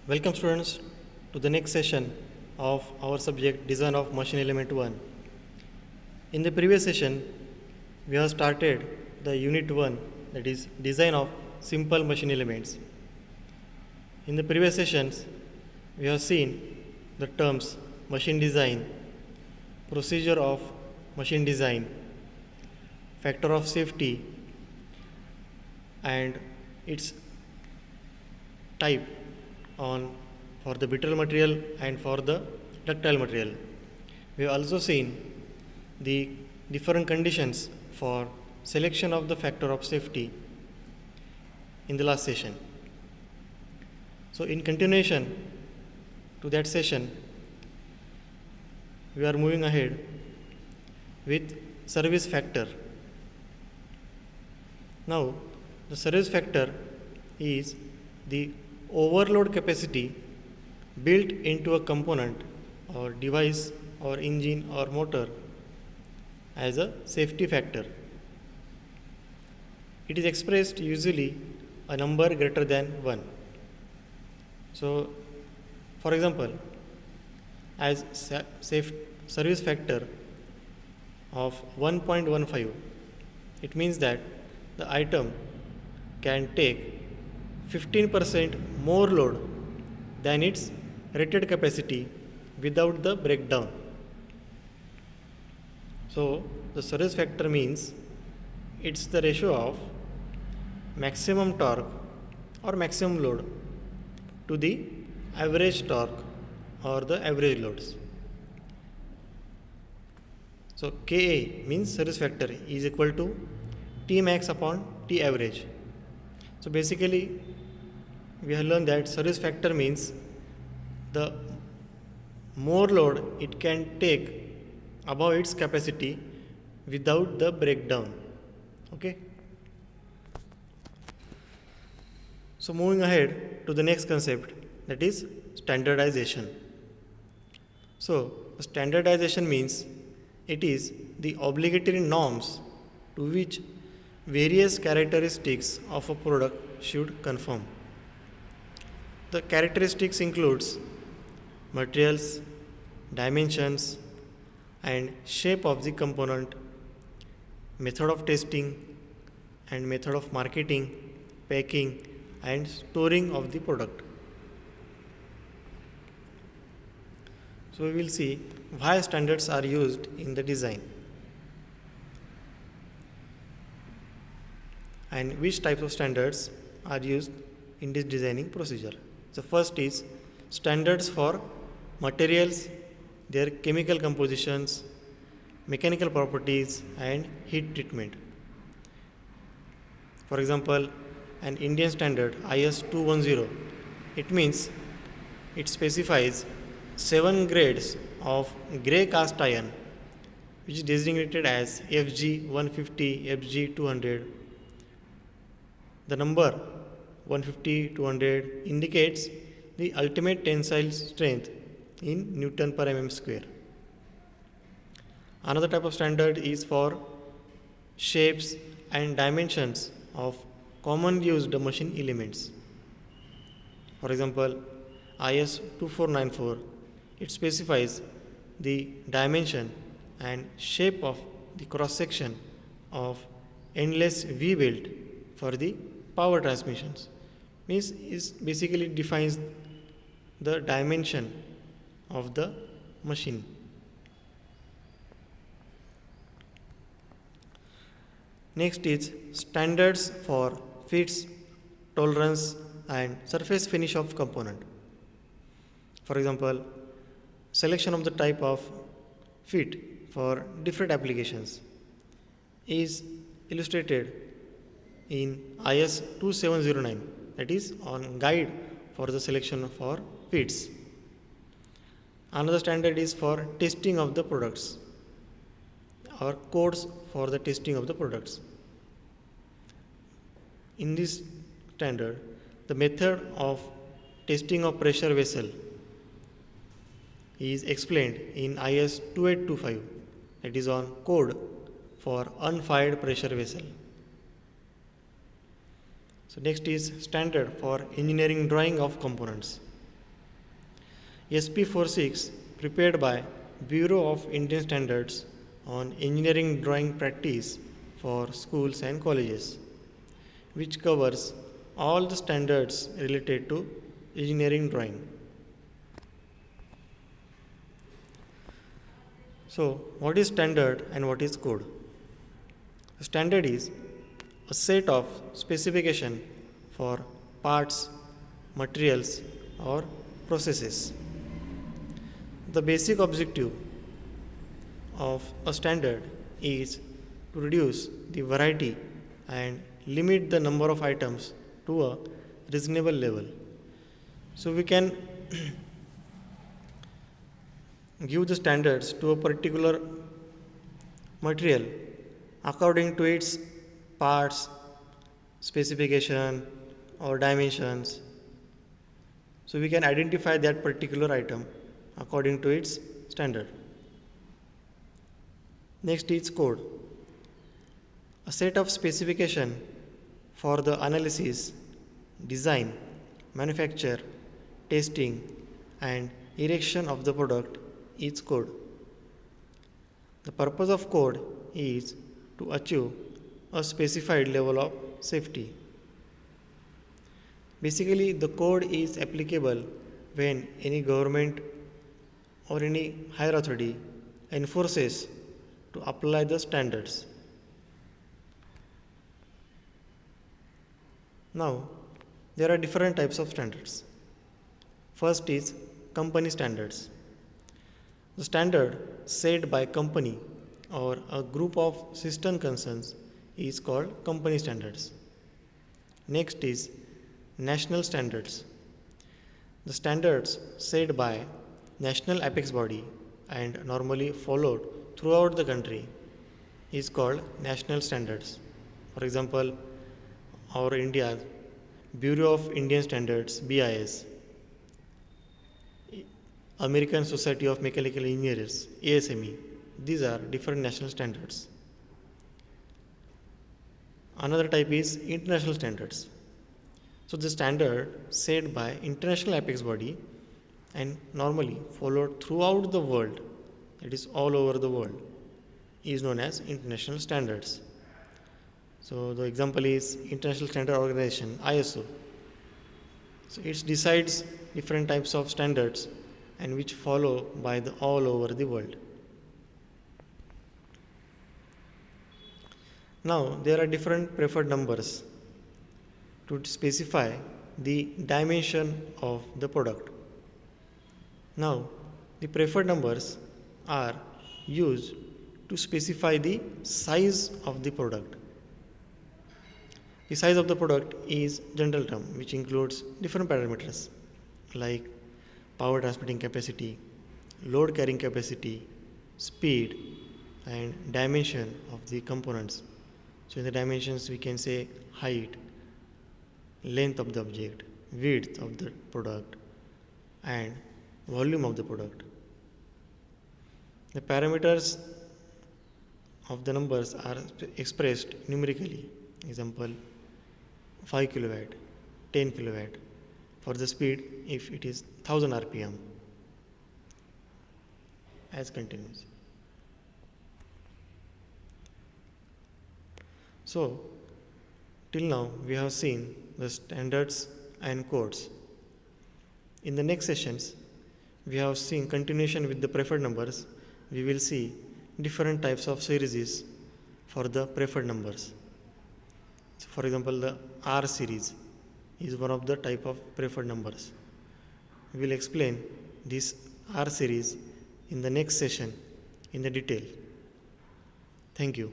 Welcome students to the next session of our subject Design of Machine Element 1. In the previous session, we have started the unit 1, that is Design of Simple Machine Elements. In the previous sessions, we have seen the terms machine design, procedure of machine design, factor of safety, and its type on for the brittle material and for the ductile material. We have also seen the different conditions for selection of the factor of safety in the last session. So in continuation to that session, we are moving ahead with service factor. Now the service factor is the overload capacity built into a component or device or engine or motor as a safety factor. It is expressed usually a number greater than 1. So, for example, as service factor of 1.15, it means that the item can take 15% more load than its rated capacity without the breakdown. So the service factor means it's the ratio of maximum torque or maximum load to the average torque or the average loads. So Ka means service factor is equal to T max upon T average. So basically we have learned that service factor means the more load it can take above its capacity without the breakdown. Okay. So moving ahead to the next concept, that is standardization. So standardization means it is the obligatory norms to which various characteristics of a product should conform. The characteristics includes materials, dimensions, and shape of the component, method of testing, and method of marketing, packing, and storing of the product. So we will see why standards are used in the design and which types of standards are used in this designing procedure. The first is standards for materials, their chemical compositions, mechanical properties, and heat treatment. For example, an Indian standard IS 210, it means it specifies 7 grades of grey cast iron, which is designated as FG 150, FG 200. The number 150 200 indicates the ultimate tensile strength in Newton per mm square. Another type of standard is for shapes and dimensions of commonly used machine elements. For example, IS 2494, it specifies the dimension and shape of the cross section of endless V belt for the power transmissions. Means is basically defines the dimension of the machine. Next is standards for fits, tolerance, and surface finish of component. For example, selection of the type of fit for different applications is illustrated in IS 2709, that is on guide for the selection for fits. Another standard is for testing of the products or codes for the testing of the products. In this standard, the method of testing of pressure vessel is explained in IS 2825, that is on code for unfired pressure vessel. So next is standard for engineering drawing of components. SP46 prepared by Bureau of Indian Standards on engineering drawing practice for schools and colleges, which covers all the standards related to engineering drawing. So, what is standard and what is code? Standard is a set of specification for parts, materials, or processes. The basic objective of a standard is to reduce the variety and limit the number of items to a reasonable level. So we can give the standards to a particular material according to its parts, specification, or dimensions. So we can identify that particular item according to its standard. Next is code, a set of specification for the analysis, design, manufacture, testing, and erection of the product is code. The purpose of code is to achieve a specified level of safety. Basically, the code is applicable when any government or any higher authority enforces to apply the standards. Now, there are different types of standards. First is company standards. The standard set by company or a group of system concerns is called company standards. Next is national standards. The standards set by national apex body and normally followed throughout the country is called national standards. For example, our India's Bureau of Indian Standards BIS, American Society of Mechanical Engineers ASME. These are different national standards. Another type is international standards. So the standard set by international apex body and normally followed throughout the world, that is all over the world, is known as international standards. So the example is International Standard Organization ISO. So it decides different types of standards and which follow by the all over the world. Now there are different preferred numbers to specify the dimension of the product. Now the preferred numbers are used to specify the size of the product. The size of the product is general term which includes different parameters like power transmitting capacity, load carrying capacity, speed, and dimension of the components. So in the dimensions we can say height, length of the object, width of the product, and volume of the product. The parameters of the numbers are expressed numerically. Example 5 kilowatt, 10 kilowatt for the speed if it is 1000 rpm as continues. So till now we have seen the standards and codes. In the next sessions we have seen continuation with the preferred numbers. We will see different types of series for the preferred numbers. So for example, the R series is one of the type of preferred numbers. We will explain this R series in the next session in the detail. Thank you.